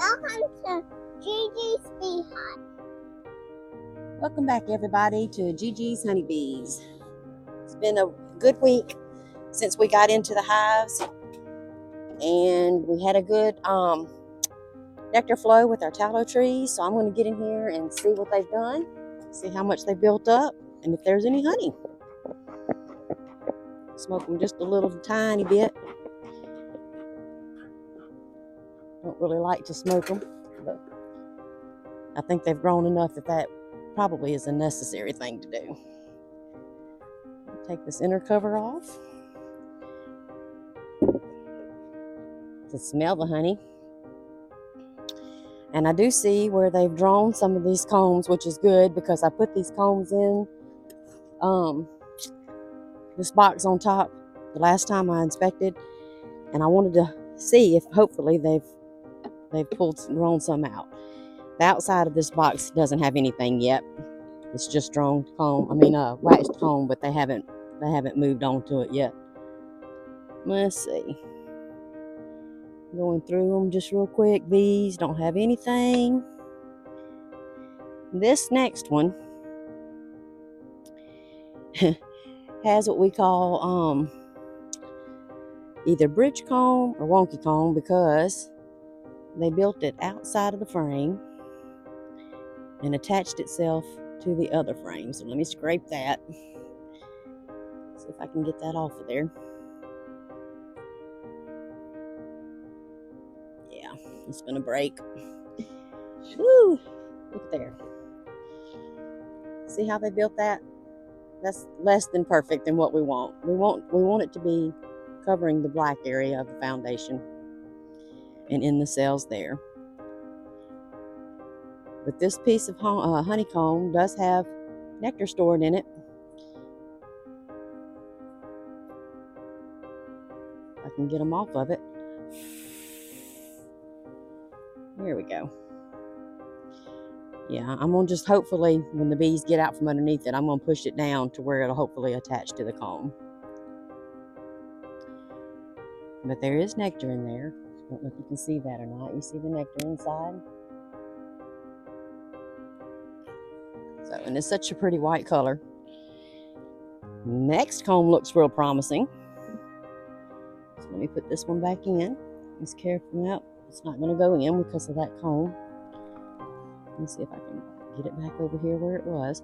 Welcome to Gigi's Beehive. Welcome back, everybody, to Gigi's Honeybees. It's been a good week since we got into the hives, and we had a good nectar flow with our tallow trees. So I'm going to get in here and see what they've done, see how much they built up, and if there's any honey. Smoke them just a little tiny bit. Don't really like to smoke them, but I think they've grown enough that probably is a necessary thing to do. Take this inner cover off to smell the honey. And I do see where they've drawn some of these combs, which is good because I put these combs in this box on top the last time I inspected, and I wanted to see if hopefully they've grown some out. The outside of this box doesn't have anything yet. It's just drawn comb. Waxed comb, but they haven't moved on to it yet. Let's see. Going through them just real quick. These don't have anything. This next one has what we call either bridge comb or wonky comb because they built it outside of the frame and attached itself to the other frame. So let me scrape that. See if I can get that off of there. Yeah, it's gonna break. Woo! Look there. See how they built that? That's less than perfect than what we want. We want it to be covering the black area of the foundation and in the cells there. But this piece of honeycomb does have nectar stored in it. I can get them off of it. There we go. Yeah, I'm going to just hopefully, when the bees get out from underneath it, I'm going to push it down to where it'll hopefully attach to the comb. But there is nectar in there. I don't know if you can see that or not. You see the nectar inside? So, and it's such a pretty white color. Next comb looks real promising. So let me put this one back in. Just carefully out. It's not going to go in because of that comb. Let me see if I can get it back over here where it was.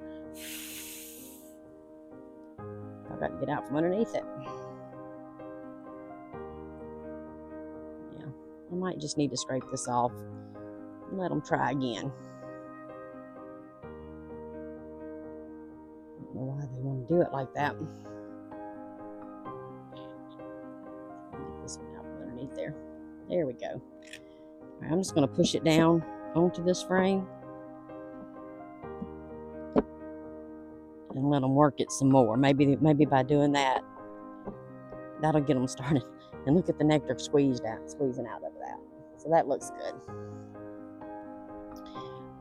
I've got to get out from underneath it. Yeah, I might just need to scrape this off and let them try again. I don't know why they want to do it like that. Get this one out from underneath there. There we go. All right, I'm just going to push it down onto this frame and let them work it some more. Maybe by doing that, that'll get them started. And look at the nectar squeezing out of that. So that looks good.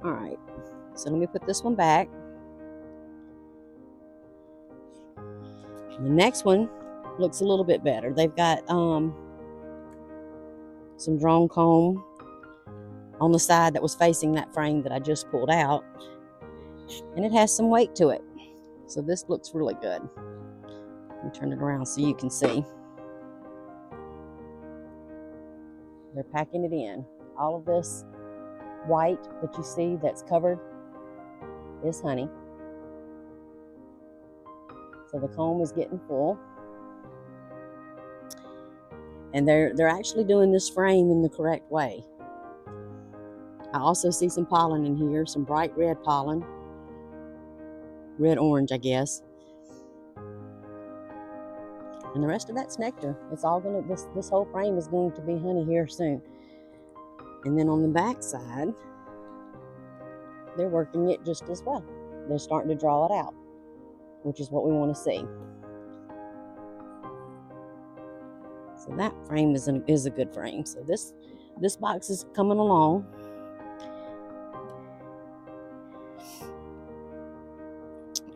All right, so let me put this one back. The next one looks a little bit better. They've got some drawn comb on the side that was facing that frame that I just pulled out, and it has some weight to it. So this looks really good. Let me turn it around so you can see. They're packing it in. All of this white that you see that's covered is honey. So the comb is getting full. And they're actually doing this frame in the correct way. I also see some pollen in here, some bright red pollen. Red-orange, I guess. And the rest of that's nectar. It's all gonna, this whole frame is going to be honey here soon. And then on the back side, they're working it just as well. They're starting to draw it out, which is what we want to see. So that frame is a good frame. So this box is coming along.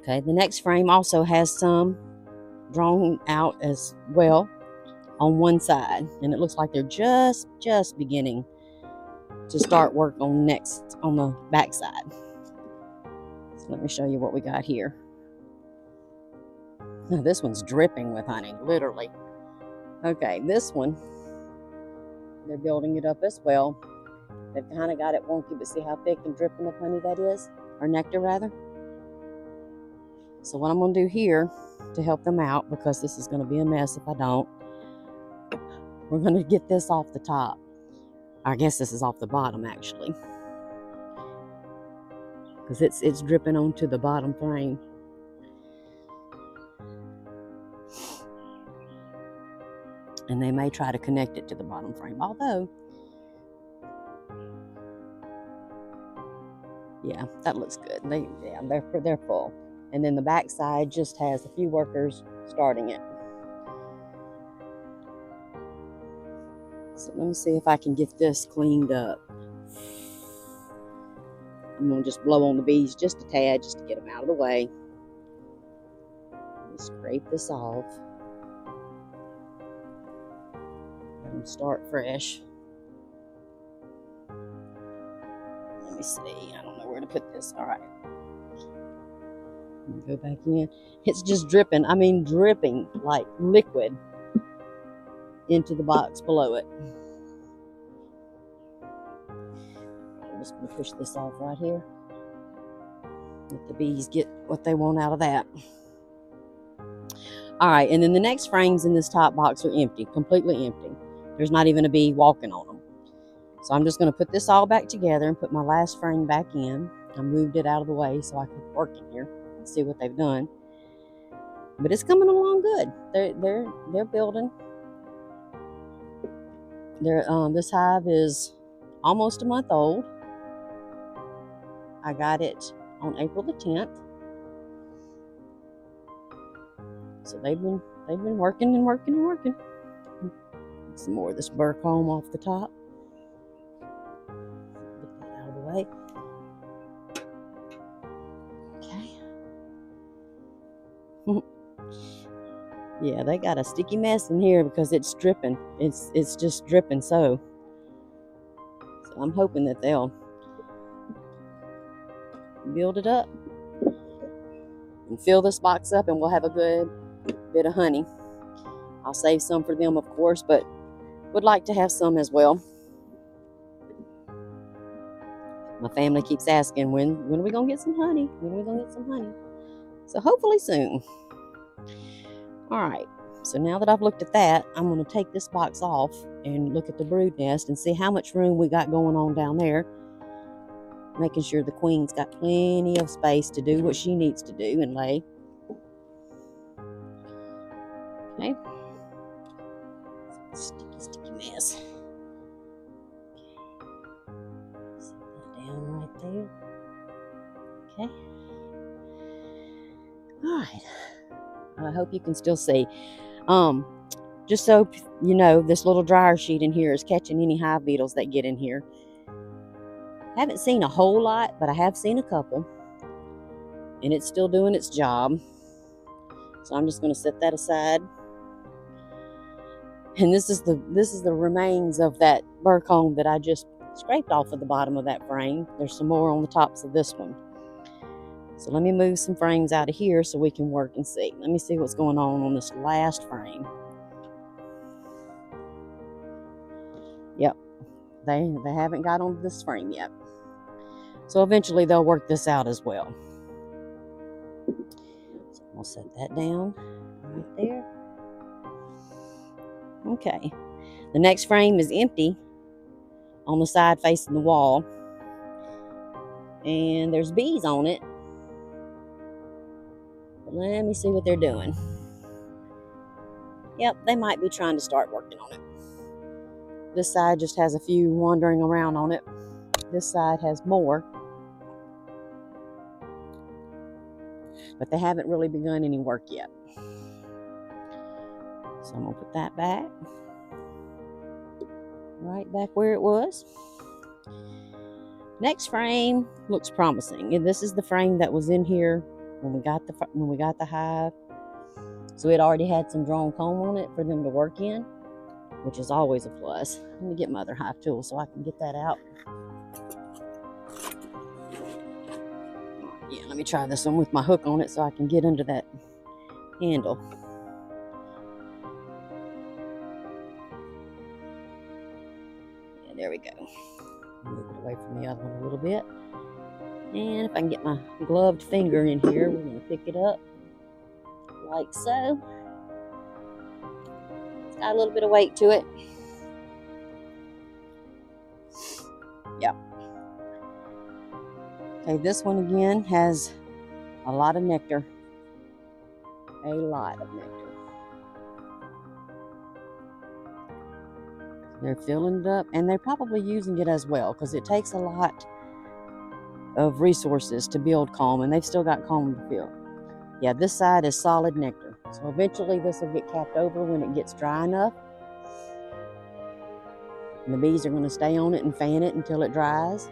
Okay, the next frame also has some drawn out as well on one side, and it looks like they're just beginning to start work on next on the back side. So let me show you what we got here. Now this one's dripping with honey, literally. Okay, this one, they're building it up as well. They've kind of got it wonky, but see how thick and dripping of honey that is? Or nectar, rather. So what I'm going to do here to help them out, because this is going to be a mess if I don't, we're going to get this off the top. I guess this is off the bottom, actually. Because it's dripping onto the bottom frame. And they may try to connect it to the bottom frame, although, yeah, that looks good. They're full. And then the back side just has a few workers starting it. So let me see if I can get this cleaned up. I'm going to just blow on the bees just a tad, just to get them out of the way. Let me scrape this off. Let them start fresh. Let me see. I don't know where to put this. All right. Go back in. It's just dripping. I mean, dripping like liquid into the box below it. I'm just going to push this off right here. Let the bees get what they want out of that. All right, and then the next frames in this top box are empty, completely empty. There's not even a bee walking on them. So I'm just going to put this all back together and put my last frame back in. I moved it out of the way so I could work in here and see what they've done. But it's coming along good. They're building. This hive is almost a month old. I got it on April the 10th. So they've been working and working and working. Some more of this burr comb off the top. Get that out of the way. Okay. Yeah, they got a sticky mess in here because it's dripping. It's just dripping so I'm hoping that they'll build it up and fill this box up, and we'll have a good bit of honey. I'll save some for them, of course, but would like to have some as well. My family keeps asking, when are we gonna get some honey? When are we gonna get some honey? So hopefully soon. All right, so now that I've looked at that, I'm going to take this box off and look at the brood nest and see how much room we got going on down there. Making sure the queen's got plenty of space to do what she needs to do and lay. Okay. Sticky mess. Set that down right there. Okay. All right. I hope you can still see. Just so you know, this little dryer sheet in here is catching any hive beetles that get in here. Haven't seen a whole lot, but I have seen a couple. And it's still doing its job. So I'm just going to set that aside. And this is the remains of that burr comb that I just scraped off of the bottom of that frame. There's some more on the tops of this one. So let me move some frames out of here so we can work and see. Let me see what's going on this last frame. Yep, they haven't got on this frame yet. So eventually they'll work this out as well. So we'll set that down right there. Okay, the next frame is empty on the side facing the wall. And there's bees on it. Let me see what they're doing. Yep, they might be trying to start working on it. This side just has a few wandering around on it. This side has more. But they haven't really begun any work yet. So I'm going to put that back. Right back where it was. Next frame looks promising. And this is the frame that was in here when we got the hive. So it already had some drawn comb on it for them to work in. which is always a plus. Let me get my other hive tool so I can get that out. Yeah, let me try this one with my hook on it so I can get under that handle. Yeah, there we go. Move it away from the other one a little bit. And if I can get my gloved finger in here, we're going to pick it up like so. It's got a little bit of weight to it. Yeah. Okay, this one again has a lot of nectar. A lot of nectar. They're filling it up, and they're probably using it as well because it takes a lot of resources to build comb, and they've still got comb to fill. Yeah, this side is solid nectar. So eventually this will get capped over when it gets dry enough. And the bees are going to stay on it and fan it until it dries.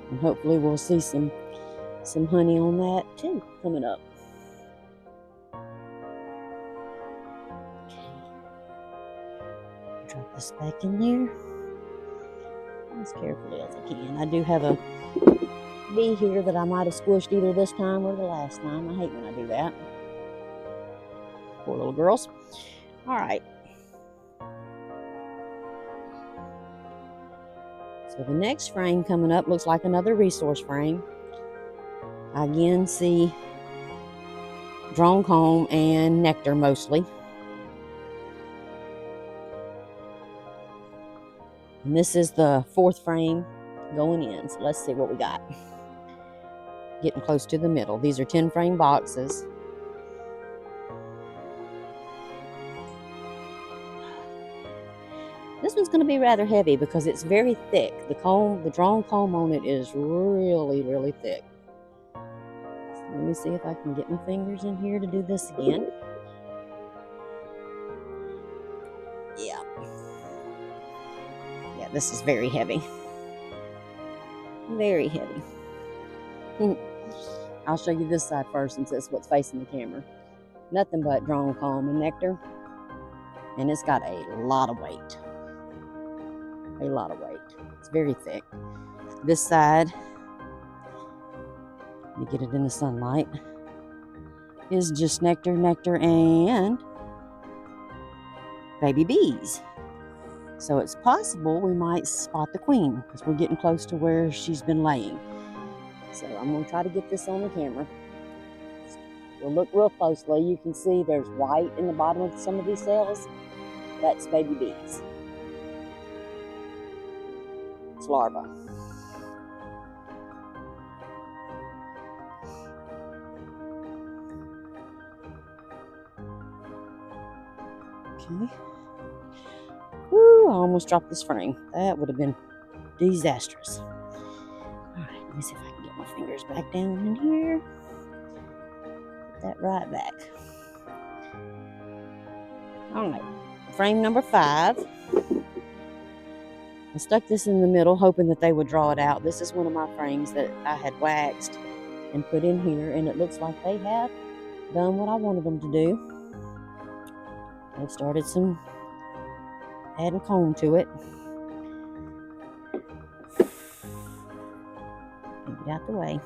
And hopefully we'll see some honey on that too coming up. Drop this back in there as carefully as I can. I do have a bee here that I might have squished either this time or the last time. I hate when I do that. Poor little girls. All right. So the next frame coming up looks like another resource frame. I again see drone comb and nectar mostly. And this is the fourth frame going in. So let's see what we got. Getting close to the middle. These are 10 frame boxes. This one's going to be rather heavy because it's very thick. The drone comb on it is really, really thick. So let me see if I can get my fingers in here to do this again. Yeah. Yeah, this is very heavy. Very heavy. I'll show you this side first since it's what's facing the camera. Nothing but drone comb and nectar. And it's got a lot of weight. A lot of weight. It's very thick. This side, let me get it in the sunlight, is just nectar, and baby bees. So it's possible we might spot the queen because we're getting close to where she's been laying. So I'm going to try to get this on the camera. We'll look real closely. You can see there's white in the bottom of some of these cells. That's baby bees. It's larvae. Okay. Woo, I almost dropped this frame. That would have been disastrous. Alright, let me see if I can get my fingers back down in here. Put that right back. Alright, frame number 5. I stuck this in the middle hoping that they would draw it out. This is one of my frames that I had waxed and put in here, and it looks like they have done what I wanted them to do. They've started adding comb to it. Get out the way.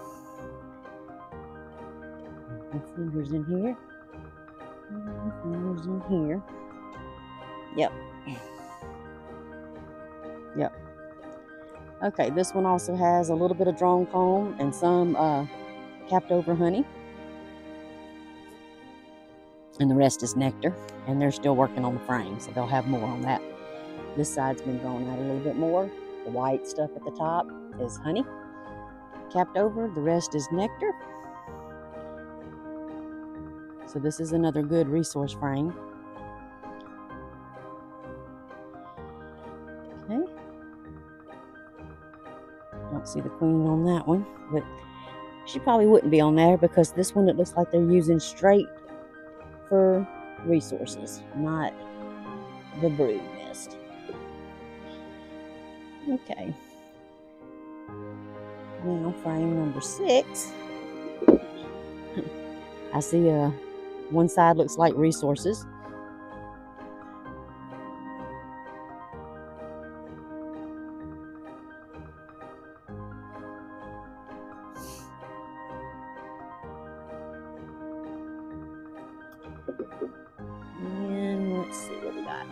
My fingers in here. My fingers in here. Yep. Yep. Okay, this one also has a little bit of drone comb and some capped over honey. And the rest is nectar. And they're still working on the frame, so they'll have more on that. This side's been drawn out a little bit more. The white stuff at the top is honey. Capped over, the rest is nectar. So this is another good resource frame. Okay. Don't see the queen on that one, but she probably wouldn't be on there because this one, it looks like they're using straight for resources, not the brood nest. Okay. Now frame number 6. I see a One side looks like resources. And let's see what we got.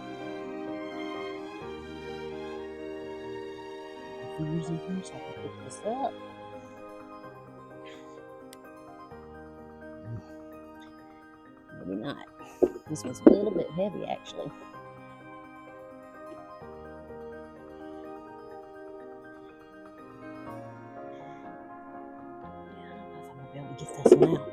Fingers in here so I can pick this up. Maybe not. This one's a little bit heavy actually. Yeah, I don't know if I'm gonna be able to get this one out.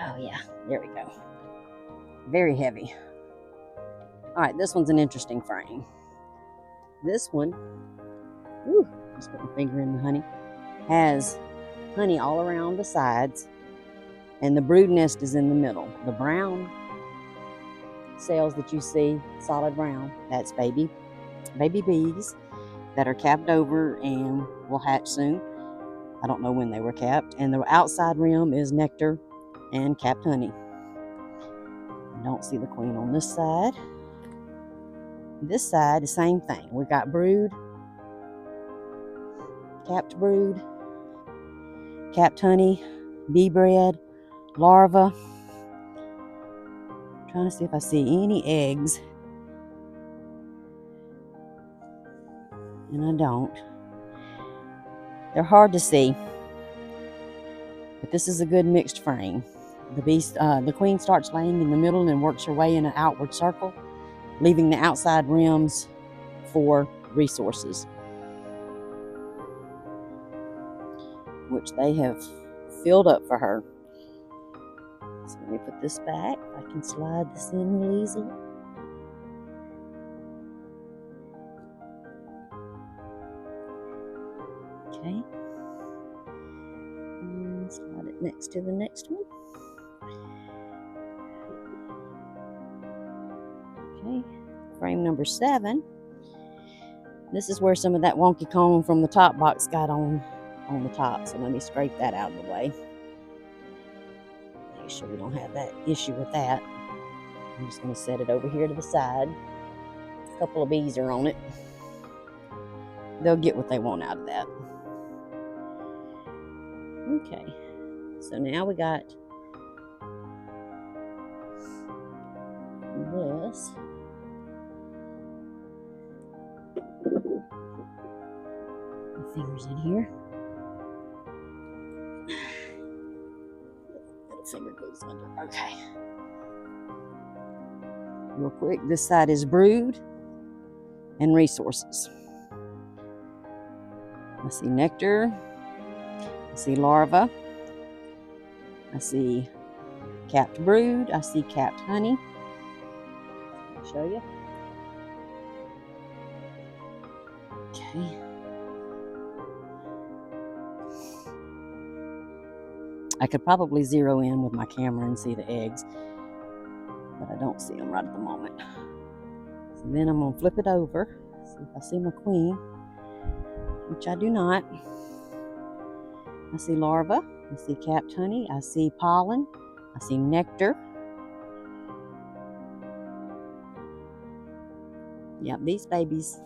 Oh yeah, there we go. Very heavy. All right, this one's an interesting frame. This one, just put my finger in the honey, has honey all around the sides, and the brood nest is in the middle. The brown cells that you see, solid brown, that's baby bees that are capped over and will hatch soon. I don't know when they were capped. And the outside rim is nectar and capped honey. I don't see the queen on this side. This side, the same thing. We've got brood, capped brood, capped honey, bee bread, larva. I'm trying to see if I see any eggs. And I don't. They're hard to see. But this is a good mixed frame. The queen starts laying in the middle and works her way in an outward circle, leaving the outside rims for resources, which they have filled up for her. So let me put this back. I can slide this in real easily. Okay. And slide it next to the next one. Okay. Frame number 7. This is where some of that wonky comb from the top box got on the top. So let me scrape that out of the way. Make sure we don't have that issue with that. I'm just going to set it over here to the side. A couple of bees are on it. They'll get what they want out of that. Okay, so now we got this. My fingers in here. Little finger goes under. Okay. Real quick, this side is brood and resources. I see nectar. I see larva. I see capped brood. I see capped honey. I'll show you. Okay. I could probably zero in with my camera and see the eggs, but I don't see them right at the moment. So then I'm going to flip it over, see if I see my queen, which I do not. I see larva, I see capped honey, I see pollen, I see nectar. Yep, these babies,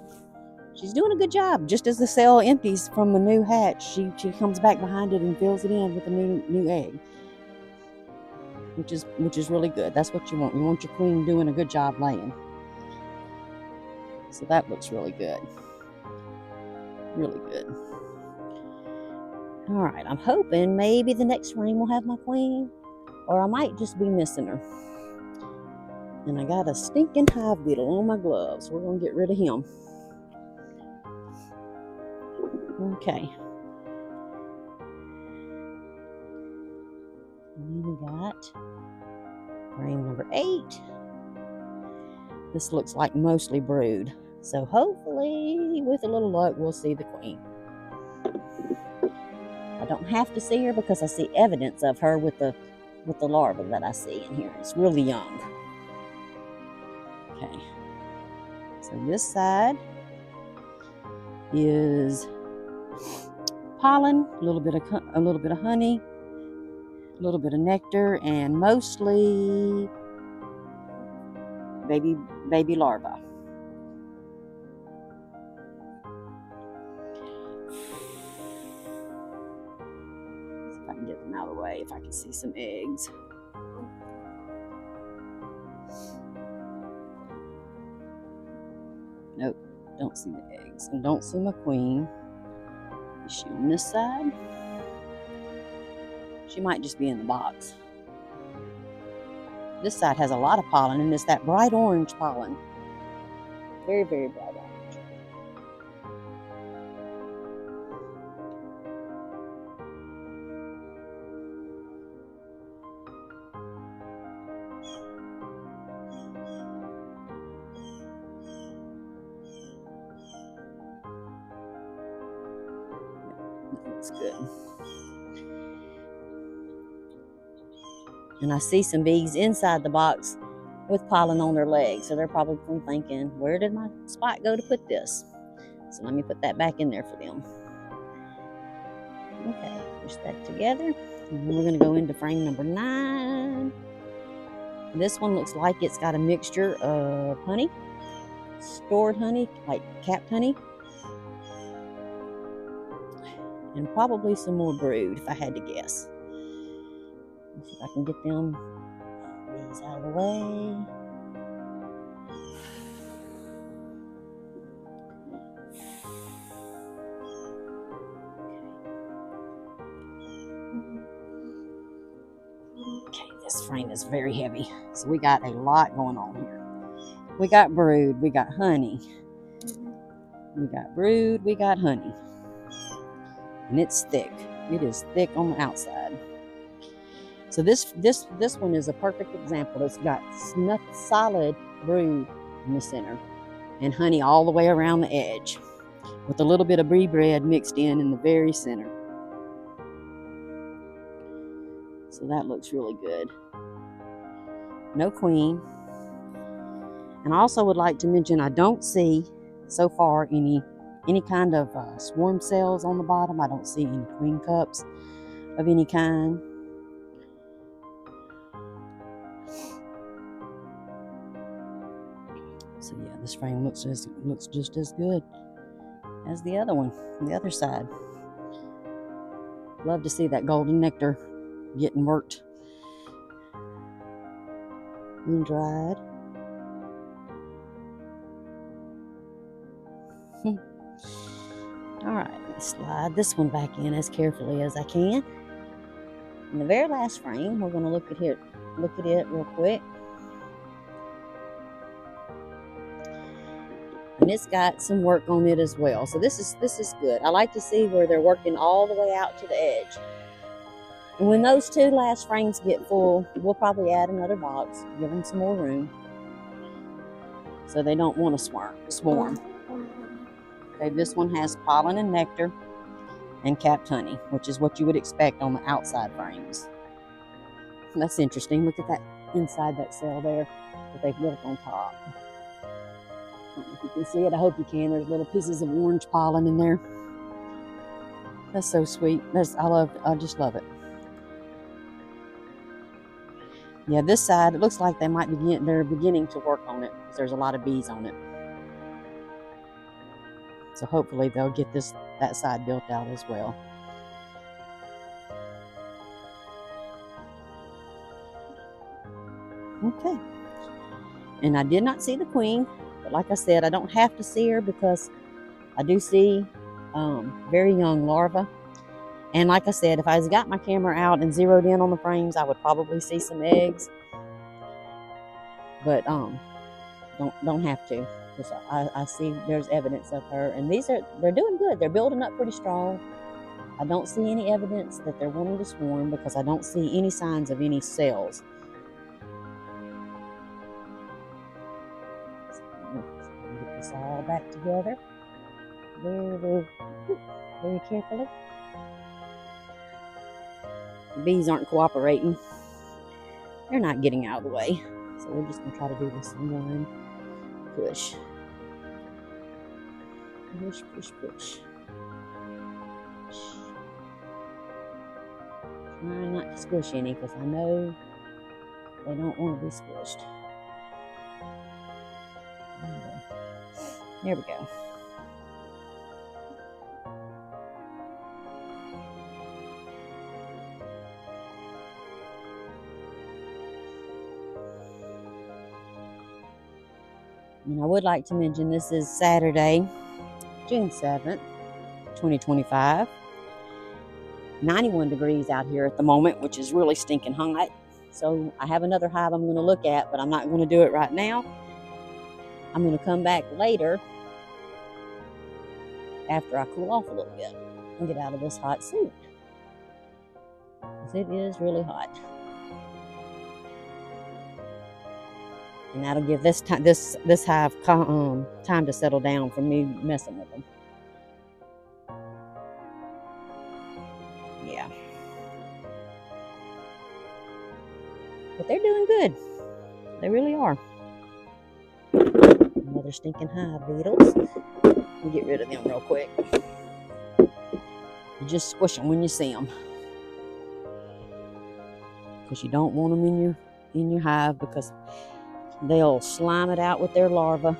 she's doing a good job. Just as the cell empties from the new hatch, she comes back behind it and fills it in with a new egg, which is really good. That's what you want. You want your queen doing a good job laying. So that looks really good. Really good. All right, I'm hoping maybe the next frame will have my queen, or I might just be missing her. And I got a stinking hive beetle on my gloves. We're gonna get rid of him. Okay. And then we got frame number 8. This looks like mostly brood. So hopefully, with a little luck, we'll see the queen. I don't have to see her because I see evidence of her with the larva that I see in here. It's really young. Okay. So this side is pollen, a little bit of honey, a little bit of nectar, and mostly baby larvae. See if I can get them out of the way, if I can see some eggs. Nope, don't see the eggs. And don't see my queen. Is she on this side? She might just be in the box. This side has a lot of pollen, and it's that bright orange pollen. Very, very bright orange. That looks good. And I see some bees inside the box with pollen on their legs. So they're probably thinking, where did my spot go to put this? So let me put that back in there for them. Okay, push that together. And we're going to go into frame number 9. This one looks like it's got a mixture of honey, stored honey, like capped honey, and probably some more brood, if I had to guess. Let's see if I can get these out of the way. Okay, this frame is very heavy. So we got a lot going on here. We got brood, we got honey. We got brood, we got honey. And it's thick. It is thick on the outside. So this one is a perfect example. It's got solid brood in the center and honey all the way around the edge with a little bit of bee bread mixed in the very center. So that looks really good. No queen. And I also would like to mention I don't see so far any kind of swarm cells on the bottom. I don't see any queen cups of any kind. So yeah, this frame looks just as good as the other one on the other side. Love to see that golden nectar getting worked and dried. All right, let's slide this one back in as carefully as I can. In the very last frame, we're going to look at it real quick. And it's got some work on it as well. So this is good. I like to see where they're working all the way out to the edge. And when those 2 last frames get full, we'll probably add another box, give them some more room, so they don't want to swarm. Okay, this one has pollen and nectar and capped honey, which is what you would expect on the outside frames. And that's interesting. Look at that inside that cell there that they've built on top. I don't know if you can see it. I hope you can. There's little pieces of orange pollen in there. That's so sweet. I just love it. Yeah, this side, it looks like they're beginning to work on it because there's a lot of bees on it. So hopefully they'll get that side built out as well. Okay. And I did not see the queen, but like I said, I don't have to see her because I do see very young larvae. And like I said, if I got my camera out and zeroed in on the frames, I would probably see some eggs. But don't have to, because I see there's evidence of her. And they're doing good. They're building up pretty strong. I don't see any evidence that they're wanting to swarm because I don't see any signs of any cells. So get this all back together very, very, very carefully. The bees aren't cooperating. They're not getting out of the way. So we're just going to try to do this in one push. Push, push, push. Trying not to squish any because I know they don't want to be squished. There we go. And I would like to mention this is Saturday, June 7th, 2025. 91 degrees out here at the moment, which is really stinking hot. So I have another hive I'm going to look at, but I'm not going to do it right now. I'm going to come back later after I cool off a little bit and get out of this hot suit. Because it is really hot. And that'll give this hive time to settle down from me messing with them. Yeah. But they're doing good. They really are. Another stinking hive beetles. We'll get rid of them real quick. You just squish them when you see them. Because you don't want them in your hive because they'll slime it out with their larvae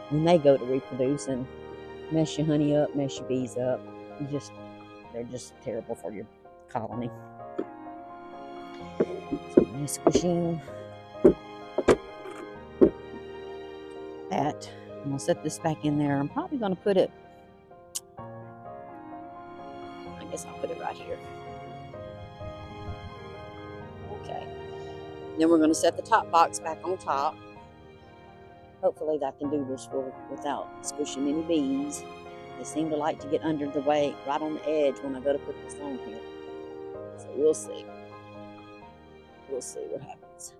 when they go to reproduce and mess your honey up, mess your bees up. They're just terrible for your colony. So I'm squishing that. I'm going to set this back in there. I'm probably going to put it, I guess I'll put it right here. Okay. Then we're going to set the top box back on top. Hopefully I can do this without squishing any bees. They seem to like to get under the way, right on the edge when I go to put this on here. So we'll see. We'll see what happens.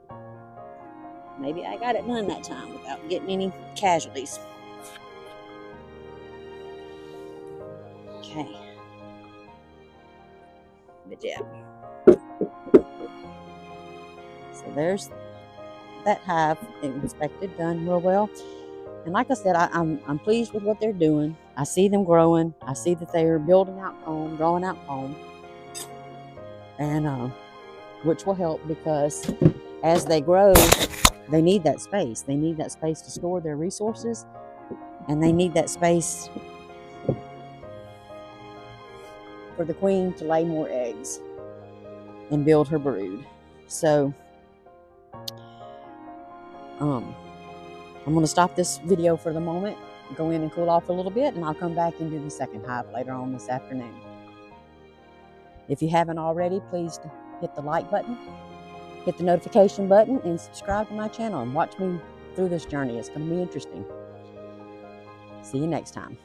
Maybe I got it done that time without getting any casualties. Okay. But yeah. So there's that hive inspected, done real well. And like I said, I'm pleased with what they're doing. I see them growing. I see that they're building out comb, drawing out comb. And which will help because as they grow, they need that space. They need that space to store their resources. And they need that space for the queen to lay more eggs and build her brood. So I'm going to stop this video for the moment, go in and cool off a little bit, and I'll come back and do the second hive later on this afternoon. If you haven't already, please hit the like button, hit the notification button, and subscribe to my channel and watch me through this journey. It's going to be interesting. See you next time.